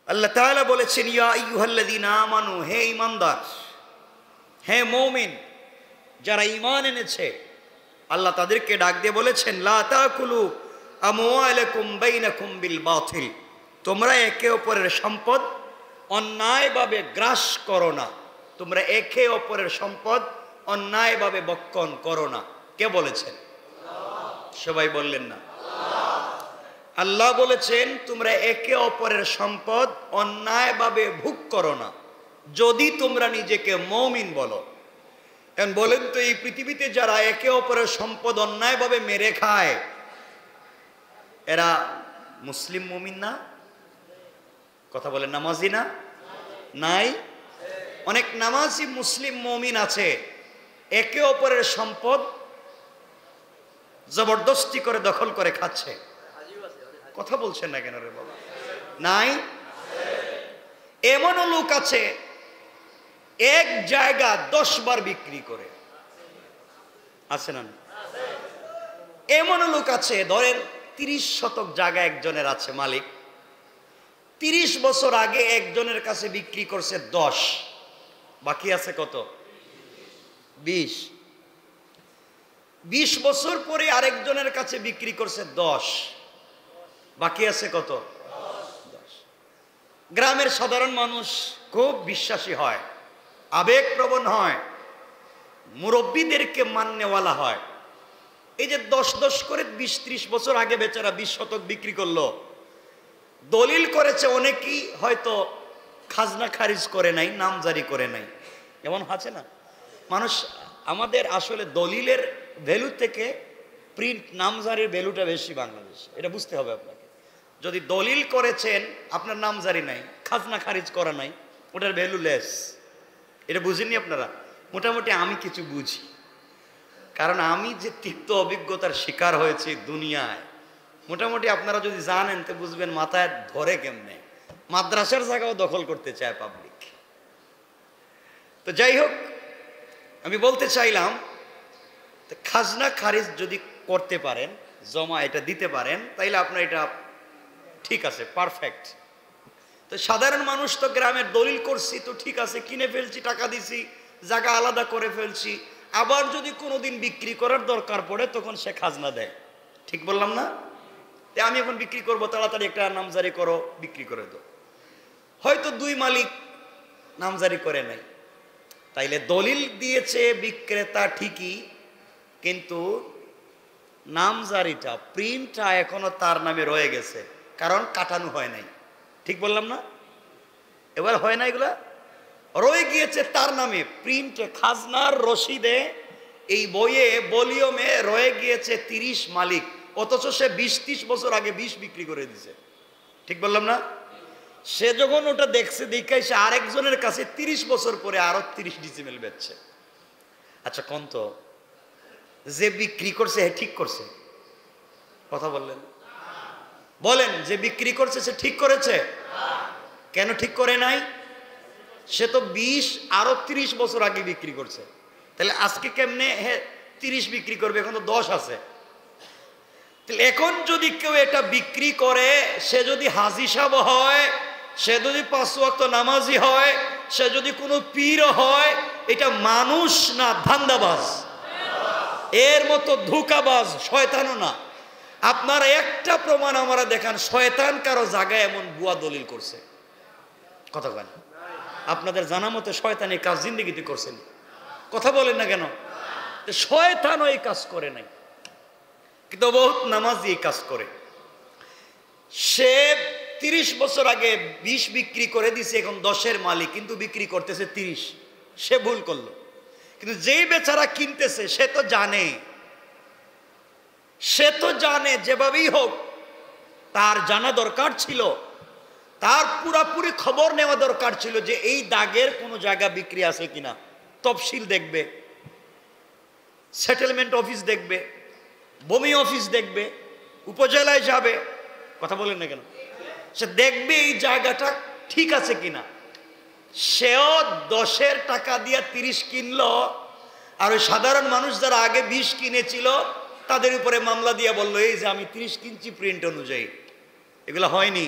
আল্লাহ তাআলা বলেছেন, ইয়া আইয়ুহাল্লাযীনা আমানু, হে ঈমানদার, হে মুমিন, যারা ঈমান এনেছে, আল্লাহ তাদেরকে ডাক দিয়ে বলেছেন, লা তাকুলু আমওয়ালাকুম বাইনাকুম বিল বাতিল, তোমরা একে অপরের সম্পদ অন্যায়ভাবে গ্রাস করো না, তোমরা একে অপরের সম্পদ অন্যায়ভাবে বক্ষণ করো না। কে বলেছেন? সবাই বললেন না? আল্লাহ বলেছেন তোমরা একে অপরের সম্পদ অন্যায়ভাবে ভোগ করো না, যদি তোমরা নিজেকে মুমিন বলো। এখন বলেন তো, এই পৃথিবীতে যারা একে অপরের সম্পদ অন্যায়ভাবে মেরে খায়, এরা মুসলিম মুমিন না? কথা বলেন, নামাজি না? নাই? অনেক নামাজি মুসলিম মুমিন আছে, একে অপরের সম্পদ জবরদস্তি করে দখল করে খাচ্ছে। কথা বলছেন না কেন রে বাবা? নাই? এমনও লোক আছে এক জায়গা 10 বার বিক্রি করে, আছে না? এমনও লোক আছে, ধরেন 30 শতক জায়গা একজনের আছে মালিক, 30 বছর আগে একজনের কাছে বিক্রি করছে 10, বাকি আছে কত? 20। 20 বছর পরে আরেকজনের কাছে বিক্রি করছে 10, বাকি আছে কত? 10। গ্রামের সাধারণ মানুষ খুব বিশ্বাসী হয়, আবেগপ্রবণ হয়, মুরব্বীদেরকে মান্যওয়ালা হয়। এই যে 10 করে 20-30 বছর আগে বেচারা 20 শতক বিক্রি করলো, দলিল করেছে, অনেকেই হয়তো খাজনা খারিজ করে নাই, নামজারি করে নাই, এমন আছে না মানুষ। আমাদের আসলে দলিলের ভ্যালু থেকে প্রিন্ট নামজারির ভ্যালুটা বেশি বাংলাদেশে, এটা বুঝতে হবে আপনাকে। যদি দলিল করেছেন, আপনার নামজারি নাই, খাজনা খারিজ করা নাই, ওটার ভ্যালু লেস। এটা বুঝেননি আপনারা? মোটামুটি আমি কিছু বুঝি, কারণ আমি যে তিক্ত অভিজ্ঞতার শিকার হয়েছি দুনিয়ায়, মোটামুটি আপনারা যদি জানেন তো বুঝবেন মাথায় ধরে কেমনে। মাদ্রাসার জায়গাও দখল করতে চায় পাবলিক। তো যাই হোক, আমি বলতে চাইলাম, খাজনা খারিজ যদি করতে পারেন, জমা এটা দিতে পারেন, তাইলে আপনার এটা ঠিক আছে, পারফেক্ট। তো সাধারণ মানুষ তো গ্রামের দলিল করছি তো ঠিক আছে, কিনে ফেলছি, টাকা দিছি, জায়গা আলাদা করে ফেলছি, আবার যদি কোনোদিন বিক্রি করার দরকার পড়ে তখন সে খাজনা দেয়। ঠিক বললাম না? আমি এখন বিক্রি করব, তাড়াতাড়ি একটা নামজারি করো, বিক্রি করে দাও। হয়তো 2 মালিক নামজারি করে নাই, তাইলে দলিল দিয়েছে বিক্রেতা ঠিকই, কিন্তু নামজারিটা, প্রিন্টটা এখনো তার নামে রয়ে গেছে, কারণ কাটানো হয় নাই। ঠিক বললাম না? এবার হয় না, এগুলা রয়ে গিয়েছে তার নামে, প্রিন্টে, খাজনার রসিদে, এই বইয়ে ভলিউমে রয়ে গিয়েছে 30 মালিক, অথচ সে 20-30 বছর আগে 20 বিক্রি করে দিছে। ঠিক বললাম না? সে যখন ওটা দেখছে, দেখে সে আরেকজনের কাছে 30 বছর পরে আরো 30 ডিসিমেল বেচছে। আচ্ছা কোন তো, যে বিক্রি করছে হে ঠিক করছে? কথা বললেন? বলেন, যে বিক্রি করছে সে ঠিক করেছে? কেন ঠিক করে নাই? সে তো 20 আরো 30 বছর আগে বিক্রি করছে, তাহলে আজকে কেমনে 30 বিক্রি করবে? এখন তো 10 আছে। তাহলে এখন যদি কেউ এটা বিক্রি করে, সে যদি হাজী সাহেব হয়, সে যদি 5 ওয়াক্ত নামাজি হয়, সে যদি কোনো পীর হয়, এটা মানুষ না ধান্দাবাজ, এর মতো ধোঁকাবাজ শয়তানও না। আপনারা একটা প্রমাণ আমরা দেখান, শয়তান কারো জায়গায় এমন বুয়া দলিল করছে? কথা বলেন, আপনাদের জানা মতে শয়তান এই কাজ জিন্দেগিতে করছেন? কথা বলেন না কেন? শয়তানও এই কাজ করে নাই, কিন্তু বহুত নামাজি এই কাজ করে। সে 30 বছর আগে 20 বিক্রি করে দিছে, এখন 10-এর মালিক, কিন্তু বিক্রি করতেছে 30। সে ভুল করলো, কিন্তু যেই বেচারা কিনতেছে সে তো জানে, যেভাবেই হোক তার জানা দরকার ছিল, তার পুরাপুরি খবর নেওয়া দরকার ছিল যে এই দাগের কোনো জায়গা বিক্রি আছে কিনা। তফসিল দেখবে, সেটেলমেন্ট অফিস দেখবে, ভূমি অফিস দেখবে, উপজেলায় যাবে। কথা বলেন না কেন? সে দেখবে এই জায়গাটা ঠিক আছে কিনা। সেও 10-এর টাকা দিয়ে 30 কিনলো, আর ওই সাধারণ মানুষ যারা আগে 20 কিনেছিল তাদের উপরে মামলা দিয়ে বললো, এই যে আমি 30 কিনছি প্রিন্ট অনুযায়ী। এগুলো হয়নি।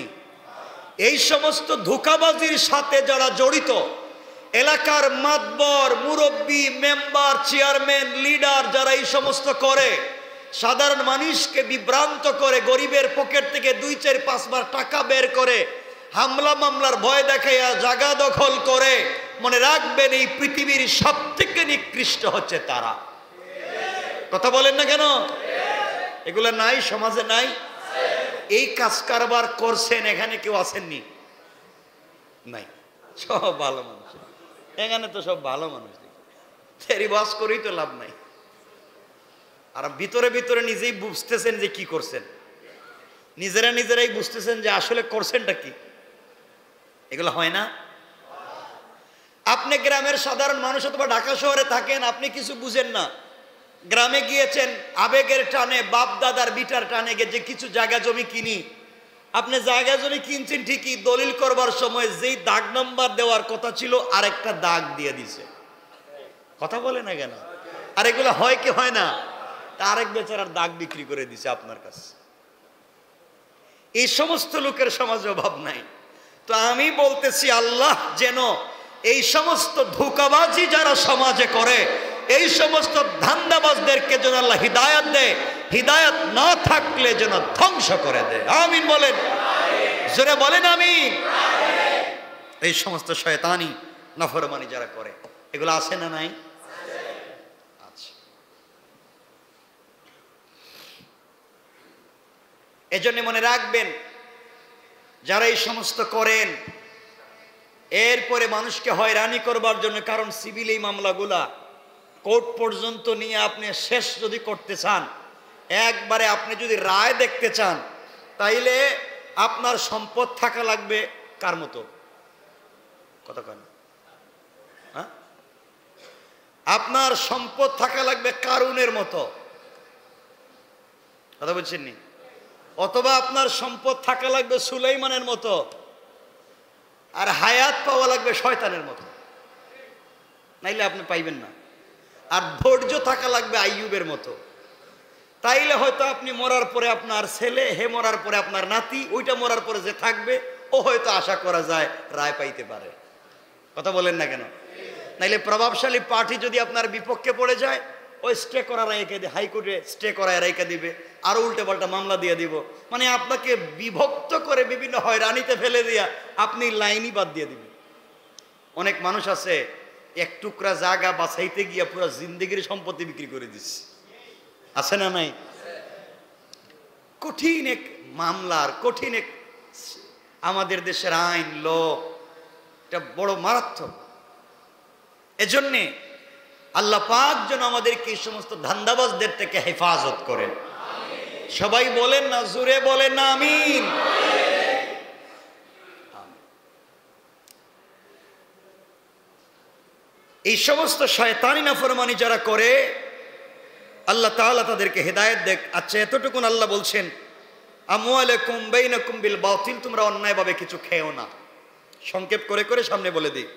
এই সমস্ত ধোঁকাবাজির সাথে যারা জড়িত, এলাকার মাতবর, মুরব্বী, মেম্বার, চেয়ারম্যান, লিডার যারা এই সমস্ত করে, সাধারণ মানুষকে বিভ্রান্ত করে, গরিবের পকেট থেকে 2-4-5 বার টাকা বের করে, হামলা মামলার ভয় দেখাইয়া জায়গা দখল করে, মনে রাখবেন এই পৃথিবীর সবথেকে নিকৃষ্ট হচ্ছে তারা। কথা বলেন না কেন? এগুলো নাই, সমাজে নাই। এই কাজ কারবার করছেন, এখানে কেউ আসেননি? নাই, সব ভালো মানুষ। এখানে তো সব ভালো মানুষ, দেখি বাস করেই তো লাভ নাই। আর ভিতরে ভিতরে নিজেই বুঝতেছেন যে কি করছেন, নিজেরাই বুঝতেছেন যে আসলে করছেনটা কি। এগুলো হয় না? আপনি গ্রামের সাধারণ মানুষ অথবা ঢাকা শহরে থাকেন, আপনি কিছু বুঝেন না, গ্রামে গিয়েছেন আবেগের টানে, বাপ দাদার বিটার টানে যে কিছু জায়গা জমি কিনি। আপনি জায়গা জমি কিনছেন ঠিকই, দলিল করবার সময় যেই দাগ নাম্বার দেওয়ার কথা ছিল আরেকটা দাগ দিয়ে দিছে। কথা বলে না কেন? আর এগুলো হয় কি হয় না? আরেক বেচারার দাগ বিক্রি করে দিছে আপনার কাছে। এই সমস্ত লোকের সমাজে অভাব নাই। তো আমি বলতেছি, আল্লাহ যেন এই সমস্ত ধোঁকাবাজি যারা সমাজে করে, এই সমস্ত ধান্দাবাজদেরকে যেন আল্লাহ হিদায়াত দেয়, হিদায়াত না থাকলে যেন ধ্বংস করে দেয়। আমিন বলেন, জোরে বলেন আমিন। এই সমস্ত শয়তানি নাফরমানি যারা করে, এগুলো আছে না নাই? আচ্ছা, এজন্য মনে রাখবেন, যারা এই সমস্ত করেন, এরপরে মানুষকে হয়রানি করবার জন্য, কারণ সিভিল এই মামলাগুলা কোর্ট পর্যন্ত নিয়ে আপনি শেষ যদি করতে চান, একবারে আপনি যদি রায় দেখতে চান, তাইলে আপনার সম্পদ থাকা লাগবে কার মতো? কথা কেন? হ্যাঁ, আপনার সম্পদ থাকা লাগবে কারুনের মতো। কথা বলছেন নি? অথবা আপনার সম্পদ থাকা লাগবে সুলাইমানের মতো, আর হায়াত পাওয়া লাগবে শয়তানের মতো, নাইলে আপনি পাইবেন না। আর ধৈর্য থাকা লাগবে আইয়ুবের মতো, তাইলে হয়তো আপনি মরার পরে আপনার ছেলে, হে মরার পরে আপনার নাতি, ওইটা মরার পরে যে থাকবে ও হয়তো আশা করা যায় রায় পাইতে পারে। কথা বলেন না কেন? নাইলে প্রভাবশালী পার্টি যদি আপনার বিপক্ষে পড়ে যায়, ওই স্টে করা রায়কে দিয়ে, হাইকোর্টে স্টে করায় রায়কে দিবে, আরো উল্টে পাল্টা মামলা দিয়ে দিব, মানে আপনাকে বিভক্ত করে বিভিন্ন হয়রানিতে ফেলে দিয়া আপনি লাইনই বাদ দিয়ে দিবেন। অনেক মানুষ আছে এক টুকরা জায়গা বাছাইতে গিয়া পুরো জিন্দেগির সম্পত্তি বিক্রি করে দিচ্ছে, আছে না নাই? কঠিন এক মামলার, কঠিন এক আমাদের দেশের আইন, ল, এটা বড় মারাত্মক। এজন্যে আল্লাহ পাক যেন আমাদেরকে এই সমস্ত ধান্দাবাজদের থেকে হেফাজত করেন। সবাই বলেন না, জোরে বলেন না আমিন। এই সমস্ত শয়তানি নাফরমানি যারা করে, আল্লাহ তাআলা তাদেরকে হেদায়েত দেখ। আচ্ছা, এতটুকুন আল্লাহ বলছেন, আমওয়ালাকুম বাইনাকুম বিল বাতিল, তোমরা অন্যায়ভাবে কিছু খেও না। সংক্ষেপ করে করে সামনে বলে দিই,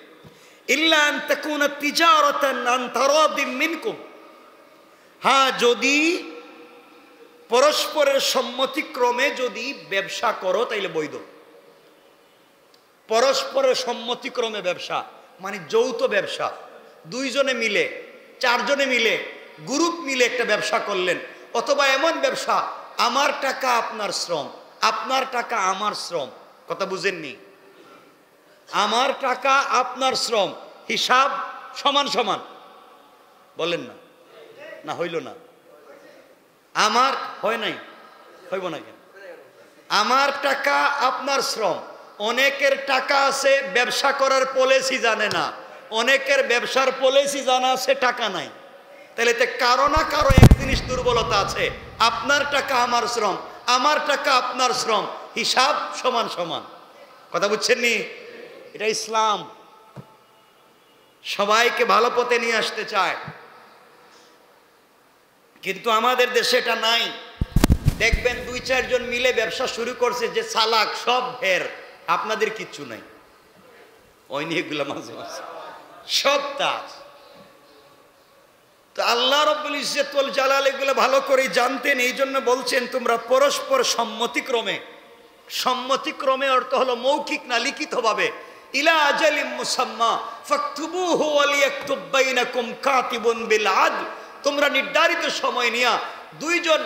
ইল্লা আন তাকুনা তিজারাতান আন তারাদিম মিনকুম, হ্যাঁ যদি পরস্পরের সম্মতিক্রমে যদি ব্যবসা করো তাইলে বৈধ। পরস্পরের সম্মতিক্রমে ব্যবসা মানে যৌথ ব্যবসা, দুইজনে মিলে, চারজনে মিলে, গ্রুপ মিলে একটা ব্যবসা করলেন, অথবা এমন ব্যবসা আমার টাকা আপনার শ্রম, আপনার টাকা আমার শ্রম। কথা বুঝেননি? আমার টাকা আপনার শ্রম, হিসাব সমান সমান, বলেন না? না হইল না? আমার হয় নাই, হইব না কেন? আমার টাকা আপনার শ্রম। অনেকের টাকা আছে, ব্যবসা করার পলিসি জানে না, অনেকের ব্যবসার পলিসি জানা আছে, টাকা নাই। তাহলে কারো না কারো এক জিনিস দুর্বলতা আছে। আপনার টাকা আমার শ্রম, আমার টাকা আপনার শ্রম, হিসাব সমান সমান। কথা বুঝছেন নি? এটা ইসলাম সবাইকে ভালো পথে নিয়ে আসতে চায়, কিন্তু আমাদের দেশে এটা নাই। দেখবেন 2-4 জন মিলে ব্যবসা শুরু করছে, যে চালাক সব ভের, আপনাদের কিচ্ছু নাই। ওই নিয়ে এগুলো মাঝে মাঝে সব তাজ। তো আল্লাহ রাব্বুল ইজ্জত ওয়াল জালাল এগুলো ভালো করে জানতেন, এই জন্য বলছেন তোমরা পরস্পর সম্মতিক্রমে সম্মতিক্রমে অর্থ হলো মৌখিক না লিখিতভাবে। ইলা আজালিম মুসাম্মা ফাকতুবুহু ওয়ালিয়াকতুব বাইনাকুম কাতিবুন বিল আদল, তোমরা নির্ধারিত সময় নিয়া দুইজন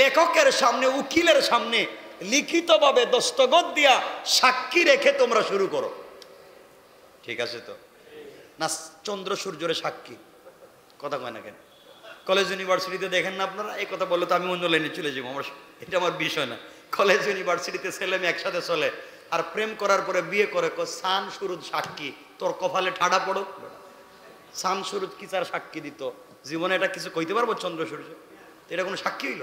লেখকের সামনে, উকিলের সামনে লিখিতভাবে দস্তখত দিয়া সাক্ষী রেখে তোমরা শুরু করো। ঠিক আছে তো না? চন্দ্র সূর্যরে সাক্ষী, কথা কয় না কেন? কলেজ ইউনিভার্সিটিতে দেখেন না আপনারা? এই কথা বললে তো আমি অন্য লাইনে চলে যাবো, আমার এটা আমার বিষয় না। কলেজ ইউনিভার্সিটিতে ছেলে মেয়ে একসাথে চলে, আর প্রেম করার পরে বিয়ে করে, সান সুরুজ সাক্ষী, তোর কপালে ঠাডা পড়ো। সান সুরুজ কি তার সাক্ষী দিত? জীবনে এটা কিছু কইতে পারবো? চন্দ্র সূর্য এটা কোনো সাক্ষী হইল?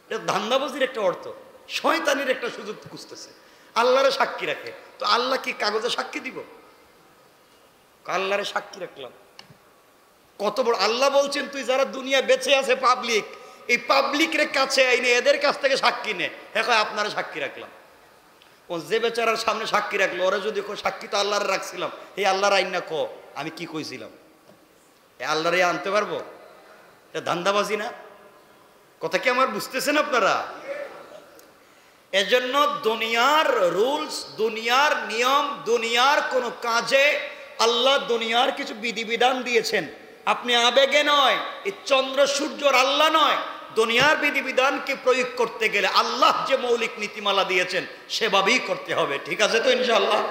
এটা ধান্দাবাজির একটা অর্থ, শয়তানির একটা সুযোগ খুঁজতেছে। আল্লাহরে সাক্ষী রাখে, তো আল্লাহ কি কাগজে সাক্ষী দিব? আল্লাহরে সাক্ষী রাখলাম, কত বড় আল্লাহ বলছেন, তুই যারা দুনিয়া বেঁচে আছে পাবলিক, এই পাবলিকের কাছে আইনে এদের কাছ থেকে সাক্ষী নে। এখন আপনারা সাক্ষী রাখলাম, ও যে বেচারার সামনে সাক্ষী রাখলো, ওরা যদি সাক্ষী তো আল্লাহরে রাখছিলাম, এই আল্লাহর আইন না, আমি কি কইছিলাম? এ আল্লাহরে আনতে পারবো? এটা ধান্দাবাজি না? কথা কি আমার বুঝতেছেন আপনারা? এজন্য দুনিয়ার রুলস, দুনিয়ার নিয়ম, দুনিয়ার কোন কাজে আল্লাহ দুনিয়ার কিছু বিধিবিধান দিয়েছেন। আপনি আবেগে নয়, এই চন্দ্র সূর্যর আল্লাহ নয়, দুনিয়ার বিধিবিধানকে প্রয়োগ করতে গেলে আল্লাহ যে মৌলিক নীতিমালা দিয়েছেন সেভাবেই করতে হবে। ঠিক আছে তো ইনশাআল্লাহ?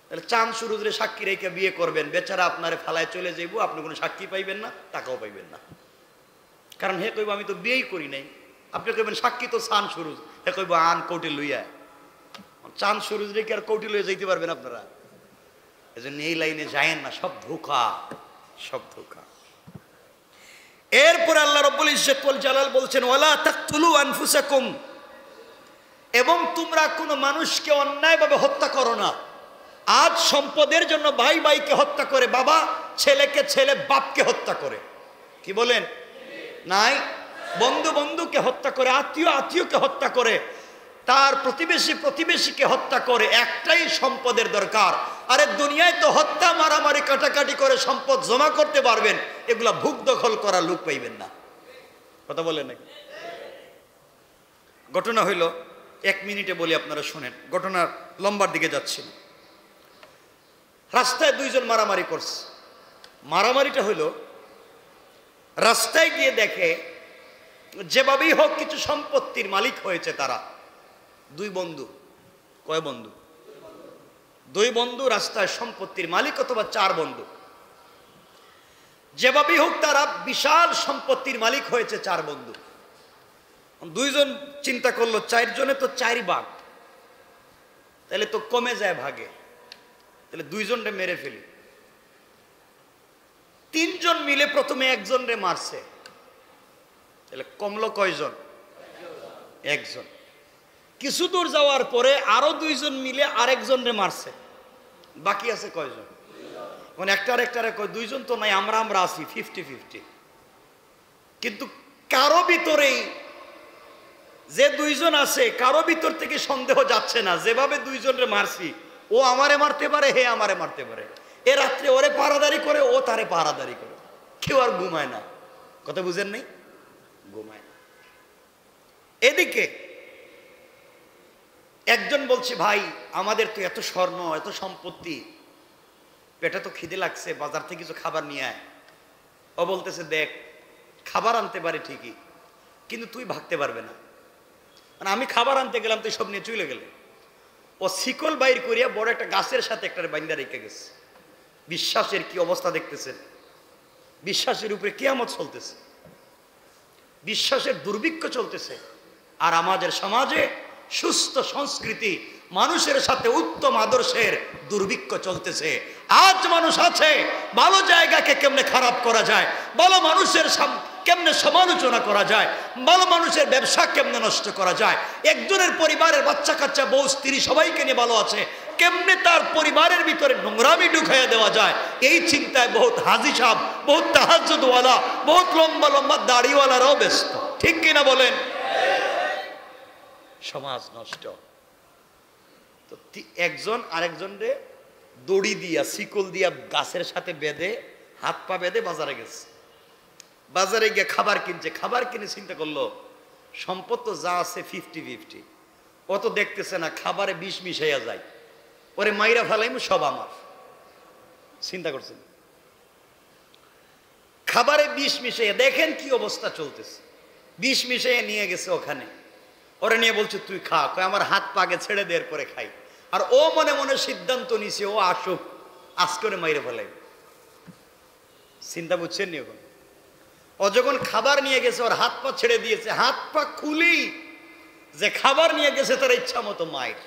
তাহলে চাঁদ সূর্যের সাক্ষী রেখে বিয়ে করবেন, বেচারা আপনারে ফালায় চলে যাইব, আপনি কোনো সাক্ষী পাইবেন না, টাকাও পাইবেন না। কারণ হে কইব আমি তো বিয়েই করি নাই। আপনি কইবেন সাক্ষী তো চাঁদ সূর্য, হে কইব আন কোর্টে লইয়া। চাঁদ সূর্য রেখে আর কোর্টে লইয়া যাইতে পারবেন আপনারা? এজন্য এই লাইনে যায়েন না, সব ধোঁকা, সব ধোঁকা। এরপর আল্লাহ রাব্বুল ইজ্জত ওয়াল জালাল বলছেন, ওয়ালা তাকতুলু আনফুসাকুম, এবং তোমরা কোনো মানুষকে অন্যায়ভাবে হত্যা করো না। আজ সম্পদের জন্য ভাই ভাইকে হত্যা করে, বাবা ছেলেকে, ছেলে বাপকে হত্যা করে, কি বলেন নাই? বন্ধু বন্ধুকে হত্যা করে, আত্মীয় আত্মীয়কে হত্যা করে, তার প্রতিবেশী প্রতিবেশীকে হত্যা করে। একটাই সম্পদের দরকার। আরে দুনিয়ায় তো হত্যা, মারামারি, কাটাকাটি করে সম্পদ জমা করতে পারবেন, এগুলা ভুক দখল করা লোক পাইবেন না। কথা বলেন নাকি? ঘটনা হইল, 1 মিনিটে বলি, আপনারা শুনেন। ঘটনার লম্বার দিকে যাচ্ছিল। রাস্তায় দুইজন মারামারি করছে। মারামারিটা হইল, রাস্তায় গিয়ে দেখে যেভাবেই হোক কিছু সম্পত্তির মালিক হয়েছে তারা, দুই বন্ধু। কয় বন্ধু? দুই বন্ধু রাস্তায় সম্পত্তির মালিক, অথবা 4 বন্ধু। যেভাবেই হোক তারা বিশাল সম্পত্তির মালিক হয়েছে 4 বন্ধু। দুইজন চিন্তা করলো 4 জনে তো 4 ভাগ, তাহলে তো কমে যায় ভাগে, তাহলে 2 জনরে মেরে ফেলি। 3 জন মিলে প্রথমে 1 জনরে মারছে, তাহলে কমলো কয়জন? 1 জন। কিছু দূর যাওয়ার পরে আরো 2 জন মিলে আরেক জনরে মারছে, বাকি আছে কয়জন? মানে একটারে কয় 2 জন তো নাই, আমরা আছি 50-50। কিন্তু কারো ভিতরেই, যে 2 জন আছে কারো ভিতর থেকে সন্দেহ যাচ্ছে না, যেভাবে 2 জনরে মারছি, ও আমারে মারতে পারে, হে আমারে মারতে পারে। এ রাত্রে ওরে পাহারাদারি করে, ও তারে পাহারাদারি করে, কেউ আর ঘুমায় না। কথা বুঝেন নাই? ঘুমায় না। এদিকে একজন বলছে, ভাই আমাদের তো এত স্বর্ণ, এত সম্পত্তি, পেটে তো খিদে লাগছে, বাজার থেকে কিছু খাবার নিয়ে আয়। ও বলতেছে, দেখ খাবার আনতে পারে ঠিকই, কিন্তু তুই ভাগতে পারবে না। মানে আমি খাবার আনতে গেলাম, তুই সব নিয়ে চলে গেলে। ও শিকল বাইর করিয়া বড় একটা গাছের সাথে একটা বাইন্দা রেখে গেছে। বিশ্বাসের কি অবস্থা দেখতেছেন? বিশ্বাসের উপরে কিয়ামত চলতেছে, বিশ্বাসের দুর্ভিক্ষ চলতেছে। আর আমাদের সমাজে সুস্থ সংস্কৃতি, মানুষের সাথে উত্তম আদর্শের দুর্ভিক্ষ চলতেছে। আজ মানুষ আছে, ভালো জায়গাকে কেমনে খারাপ করা যায়, ভালো মানুষের কেমনে সমালোচনা করা যায়, ভালো মানুষের ব্যবসা কেমনে নষ্ট করা যায়, একজনের পরিবারের বাচ্চা কাচ্চা, বউ স্ত্রী সবাইকে নিয়ে ভালো আছে, কেমনে তার পরিবারের ভিতরে নোংরামি ঢুকাইয়া দেওয়া যায়, এই চিন্তায় বহুত হাজি সাহেব, বহুত তাহাজ্জুদওয়ালা, বহুত লম্বা লম্বা দাড়িওয়ালারাও ব্যস্ত। ঠিক কিনা বলেন? সমাজ নষ্ট। তো একজন আরেকজনরে দড়ি দিয়া, শিকল দিয়া গাছের সাথে বেঁধে, হাত পা বেঁধে বাজারে গেছে। বাজারে গিয়ে খাবার কিনছে, খাবার কিনে চিন্তা করলো সম্পদ তো যা আছে 50-50, ও তো দেখতেছে না খাবারে বিষ মিশাইয়া যায়, ওরে মাইরা ফেলাইম সব আমার। চিন্তা করছেন? খাবারে বিষ মিশাইয়া, দেখেন কি অবস্থা চলতেছে। বিষ মিশাইয়া নিয়ে গেছে ওখানে, ওরে নিয়ে বলছে তুই খা, কয় আমার হাত পাকে ছেড়ে দেওয়ার পরে খাই। আর ও মনে মনে সিদ্ধান্ত নিছে ও আসুক, আজকে ওরে মাইরে ফেলাইব। চিন্তা বুঝছেন নি? এখন ও যখন খাবার নিয়ে গেছে ওর হাত পা ছেড়ে দিয়েছে, হাত পা খুলি যে খাবার নিয়ে গেছে তার ইচ্ছা মতো মায়ের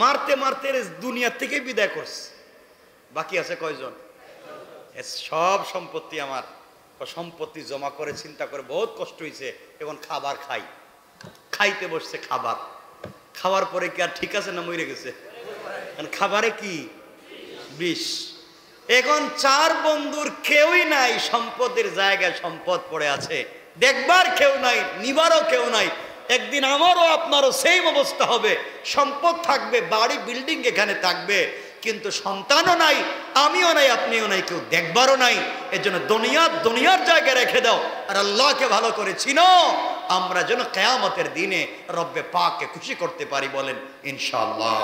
মারতে মারতে দুনিয়ার থেকে বিদায় করছে। বাকি আছে কয়জন? সব সম্পত্তি আমার, সম্পত্তি জমা করে চিন্তা করে বহুত কষ্ট হয়েছে, এখন খাবার খাই। খাইতে বসছে খাবার, খাওয়ার পরে কি আর ঠিক আছে না মরে গেছে? খাবারে কি বিষ। এখন চার বন্ধুর কেউই নাই, সম্পদের জায়গায় সম্পদ পড়ে আছে, দেখবার কেউ নাই, নিবারও কেউ নাই। একদিন আমারও আপনারও সেম অবস্থা হবে, সম্পদ থাকবে, বাড়ি বিল্ডিং এখানে থাকবে, কিন্তু সন্তানও নাই, আমিও নাই, আপনিও নাই, কেউ দেখবারও নাই। এর জন্য দুনিয়ার জায়গায় রেখে দাও আর আল্লাহকে ভালো করে চিনো, আমরা যেন কিয়ামতের দিনে রব্বে পাককে খুশি করতে পারি। বলেন ইনশাআল্লাহ।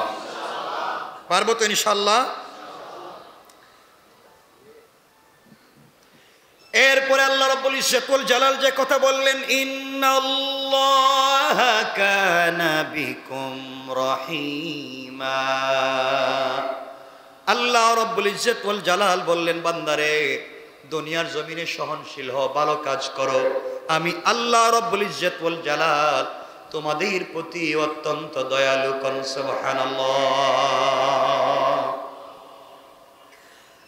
পারবো তো ইনশাআল্লাহ? এরপরে আল্লাহ রাব্বুল ইজ্জত ওয়াল জালাল যে কথা বললেন, ইন্নাল্লাহা কানা বিকুম রহিমা। আল্লাহ রাব্বুল ইজ্জত ওয়াল জালাল বললেন, বান্দারে দুনিয়ার জমিনে সহনশীল হও, ভালো কাজ করো, আমি আল্লাহ রাব্বুল ইজ্জত ওয়াল জালাল তোমাদের প্রতি অত্যন্ত দয়ালু। কোন সুবহানাল্লাহ।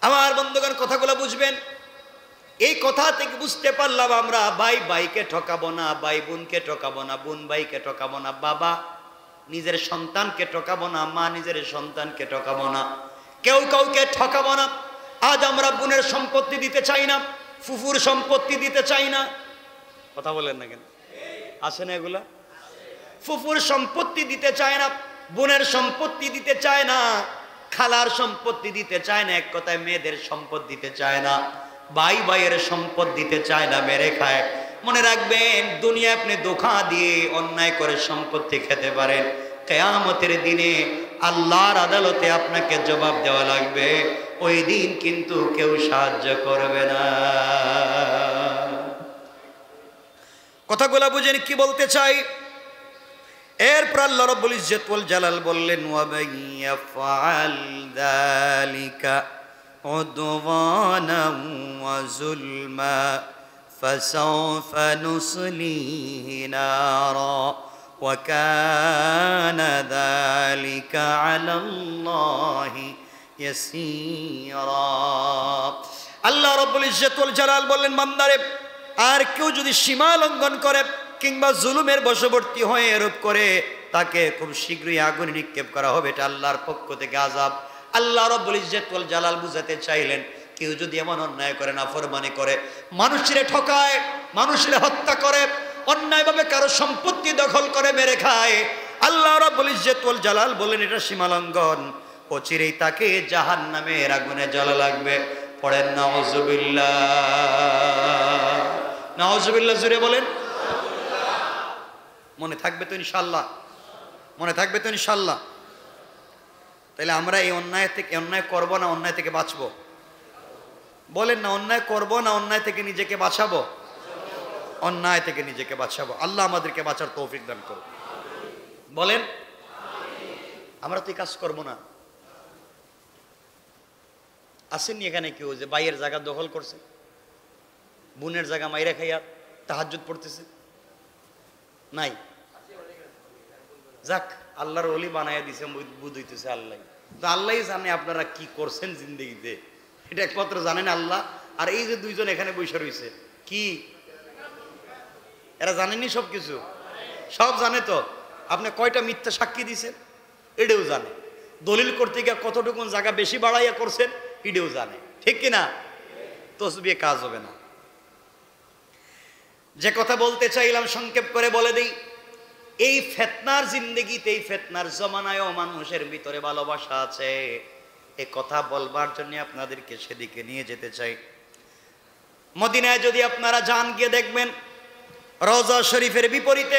আমার বন্ধুগণ কথাগুলো বুঝবেন। এই কথা থেকে বুঝতে পারলাম আমরা ভাই ভাইকে ঠকাবো না, ভাই বোনকে ঠকাবো না, বোন ভাইকে ঠকাবো না, বাবা নিজের সন্তানকে ঠকাবো না, মা নিজের সন্তানকে ঠকাবো না, কেউ কাউকে ঠকাবো না। আজ আমরা বোনের সম্পত্তি দিতে চাই না, ফুফুর সম্পত্তি দিতে চাই না। কথা বলেন না কেন? আছে না এগুলা? ফুফুর সম্পত্তি দিতে চায় না, বোনের সম্পত্তি দিতে চায় না, খালার সম্পত্তি দিতে চায় না, এক কথায় মেয়েদের সম্পদ দিতে চায় না, ভাই ভাইয়ের সম্পদ দিতে চায় না, মেরে খায়। মনে রাখবেন, দুনিয়া আপনি ধোঁকা দিয়ে অন্যায় করে সম্পত্তি খেতে পারেন, কিয়ামতের দিনে আল্লাহর আদালতে আপনাকে জবাব দেওয়া লাগবে। ওই দিন কিন্তু কেউ সাহায্য করবে না। কথাগুলো বুঝেন কি বলতে চাই? এরপর আল্লাহ রাব্বুল ইজ্জত ওয়াল জালাল বললেন, ওয়া মাইয়াফআল যালিকা উদওয়ানা ওয়া যুলমা ফাসাউফা নুসলিহি নারা ওয়া কানা যালিকা আলাল্লাহি ইয়াসীরা। আল্লাহ রাব্বুল ইজ্জত ওয়াল জালাল বললেন, বান্দারে আর কেউ যদি সীমা লঙ্ঘন করে কিংবা জুলুমের বশবর্তী হয়ে এরূপ করে, তাকে খুব শীঘ্রই আগুনে নিক্ষেপ করা হবে, এটা আল্লাহর পক্ষ থেকে আযাব। আল্লাহ রাব্বুল ইজ্জত ওয়াল জালাল বুঝাতে চাইলেন, কেউ যদি এমন অন্যায় করে, নাফরমানি করে, মানুষের ঠকায়, মানুষের হত্যা করে, অন্যায়ভাবে কারো সম্পত্তি দখল করে মেরে খায়, আল্লাহ রাব্বুল ইজ্জত ওয়াল জালাল বলেন এটা সীমালঙ্ঘন, অচিরেই তাকে জাহান্নামের আগুনে জ্বলা লাগবে। পড়েন নাউযুবিল্লাহ, নাউযুবিল্লাহ, জুড়ে বলেন। মনে থাকবে তো ইনশাআল্লাহ? মনে থাকবে তো ইনশাআল্লাহ? তাহলে আমরা এই অন্যায় থেকে, অন্যায় করবো না অন্যায় থেকে বাঁচবো? বলেন না, অন্যায় করবো না অন্যায় থেকে নিজেকে বাঁচাবো? অন্যায় থেকে নিজেকে বাঁচাবো। আল্লাহ আমাদেরকে বাঁচার তৌফিক দান করুন। বলেন আমরা তো এই কাজ করবো না। আসেননি এখানে কেউ যে ভাইয়ের জায়গা দখল করছে, বোনের জায়গা মাইরা খাইয়া তাহাজ্জুদ পড়তেছে? নাই। যাক, আল্লাহর ওলি বানাইয়া দিছে, বুধ হইতেছে আল্লাহ। তো আল্লাহ জানে আপনারা কি করছেন জিন্দগিতে, এটা একমাত্র জানেন আল্লাহ। আর এই যে দুইজন এখানে বসে রয়েছে, কি এরা জানেননি সব কিছু? সব জানে তো। আপনি কয়টা মিথ্যা সাক্ষী দিছেন এটাও জানে, দলিল করতে গিয়ে কতটুকুন জায়গা বেশি বাড়াইয়া করছেন এটাও জানে, ঠিক কিনা? তসবিহে কাজ হবে না। যে কথা বলতে চাইলাম সংক্ষেপ করে বলে দিই, এই ফিতনার জিন্দেগিতে, এই ফিতনার জমানায়ও মানুষের ভিতরে ভালোবাসা আছে। এই কথা বলবার জন্য আপনাদেরকে সেদিকে নিয়ে যেতে চাই। মদিনায় যদি আপনারা যান, গিয়ে দেখবেন রওজা শরীফের বিপরীতে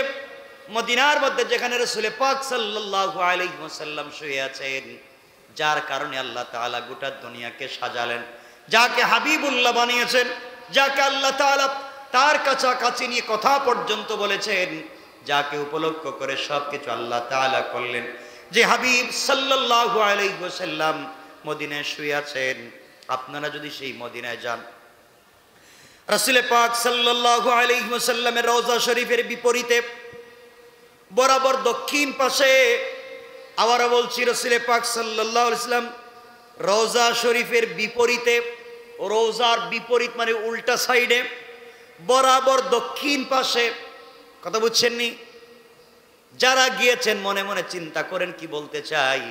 মদিনার মধ্যে যেখানে রাসূল পাক সাল্লাল্লাহু আলাইহি ওয়াসাল্লাম শুয়ে আছেন, যার কারণে আল্লাহ তাআলা গোটা দুনিয়াকে সাজালেন, যাকে হাবিবুল্লাহ বানিয়েছেন, যাকে আল্লাহ তাআলা তার কাছাকাছি নিয়ে কথা পর্যন্ত বলেছেন, যাকে উপলক্ষ করে সবকিছু আল্লাহ তাআলা করলেন, যে হাবিব সাল্লাল্লাহু আলাইহি ওয়াসাল্লাম মদিনায় শুয়ে আছেন। আপনারা যদি সেই মদিনায় যান, রাসূল পাক সাল্লাল্লাহু আলাইহি ওয়াসাল্লামের রওজা শরীফের বিপরীতে বরাবর দক্ষিণ পাশে, আবারও বলছি, রাসূল পাক সাল্লাল্লাহু আলাইহি ওয়াসাল্লাম রওজা শরীফের বিপরীতে, রওজার বিপরীত মানে উল্টা সাইডে, বরাবর দক্ষিণ পাশে, কথা বুঝছেন নি? যারা গিয়েছেন মনে মনে চিন্তা করেন কি বলতে চাই।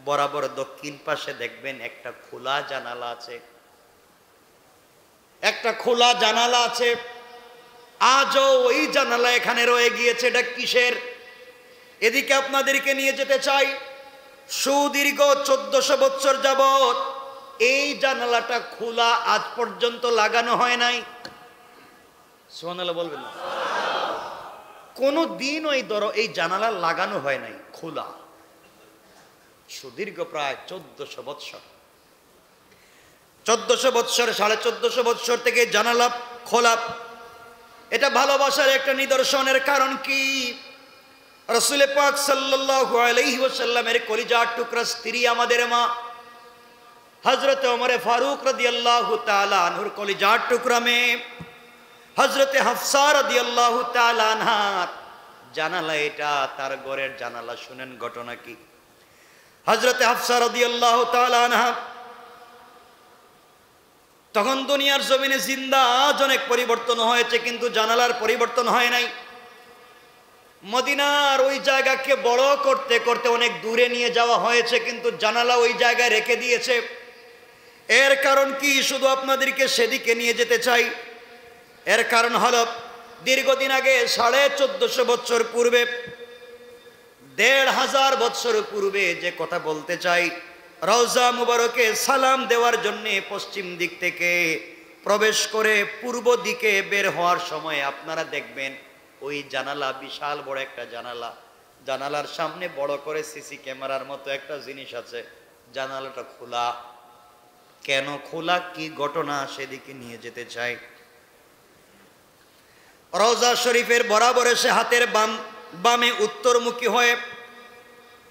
বরাবর দক্ষিণ পাশে দেখবেন একটা খোলা জানালা আছে, একটা খোলা জানালা আছে। আজও ওই জানালা এখানে রয়ে গিয়েছে। এটা কিসের? এদিকে আপনাদেরকে নিয়ে যেতে চাই। সুদীর্ঘ 1400 বছর যাবত এই জানালাটা খোলা, আজ পর্যন্ত লাগানো হয় নাই। সুবহানাল্লাহ বলবেন না? কোনো দিন এই জানালা লাগানো হয় নাই, খোলা। সুদীর্ঘ প্রায় 1400 বছর, 1400 বছর, 1450 বছর থেকে জানালা খোলা। এটা ভালোবাসার একটা নিদর্শনের। কারণ কি? রাসূল পাক সাল্লাল্লাহু আলাইহি ওয়াসাল্লামের কলিজার টুকরা স্ত্রী আমাদের মা হযরত ওমর ফারুক রাদিয়াল্লাহু তাআলা আনহুর কলিজার টুকরা মেয়ে হযরত হাফসা রাদিয়াল্লাহু তাআলা আনহার জানালা এটা, তার ঘরের জানালা। শুনেন ঘটনা কি। হযরত হাফসা রাদিয়াল্লাহু তাআলা আনহা তখন দুনিয়ার জমিনে জিন্দা। আজ অনেক পরিবর্তন হয়েছে, কিন্তু জানালার পরিবর্তন হয় নাই। মদিনার ওই জায়গাকে বড় করতে করতে অনেক দূরে নিয়ে যাওয়া হয়েছে, কিন্তু জানালা ওই জায়গায় রেখে দিয়েছে। এর কারণ কি? শুধু আপনাদেরকে সেদিকে নিয়ে যেতে চাই। এর কারণ হলো, দীর্ঘদিন আগে 1450 বছর পূর্বে, 1500 বছর পূর্বে যে কথা বলতে চাই, রওজা মুবারকে সালাম দেওয়ার জন্য পশ্চিম দিক থেকে প্রবেশ করে পূর্ব দিকে বের হওয়ার সময় আপনারা দেখবেন ওই জানালা, বিশাল বড় একটা জানালা, জানালার সামনে বড় করে সিসি ক্যামেরার মতো একটা জিনিস আছে। জানালাটা খোলা। কেন খোলা, কি ঘটনা, সেদিকে নিয়ে যেতে চাই। রওজা শরীফের বরাবর এসে হাতের বামে উত্তরমুখী হয়ে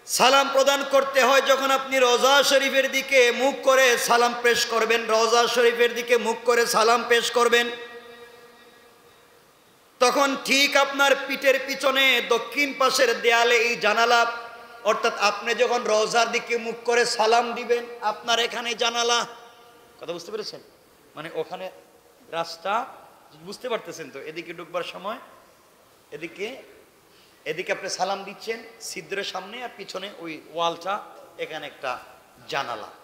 সালাম প্রদান করতে হয়। যখন আপনি রওজা শরীফের দিকে মুখ করে সালাম পেশ করবেন, রওজা শরীফের দিকে মুখ করে সালাম পেশ করবেন, তখন ঠিক আপনার পিঠের পিছনে দক্ষিণ পাশের দেয়ালে এই জানালা, অর্থাৎ আপনি যখন রওজার দিকে মুখ করে সালাম দিবেন, আপনার এখানে জানালা। কথা বুঝতে পেরেছেন? মানে ওখানে রাস্তা, বুঝতে পারতেছেন তো? এদিকে ঢুকবার সময় এদিকে আপনি সালাম দিচ্ছেন ছিদ্রের সামনে, আর পিছনে ওই ওয়ালটা, এখানে একটা জানালা।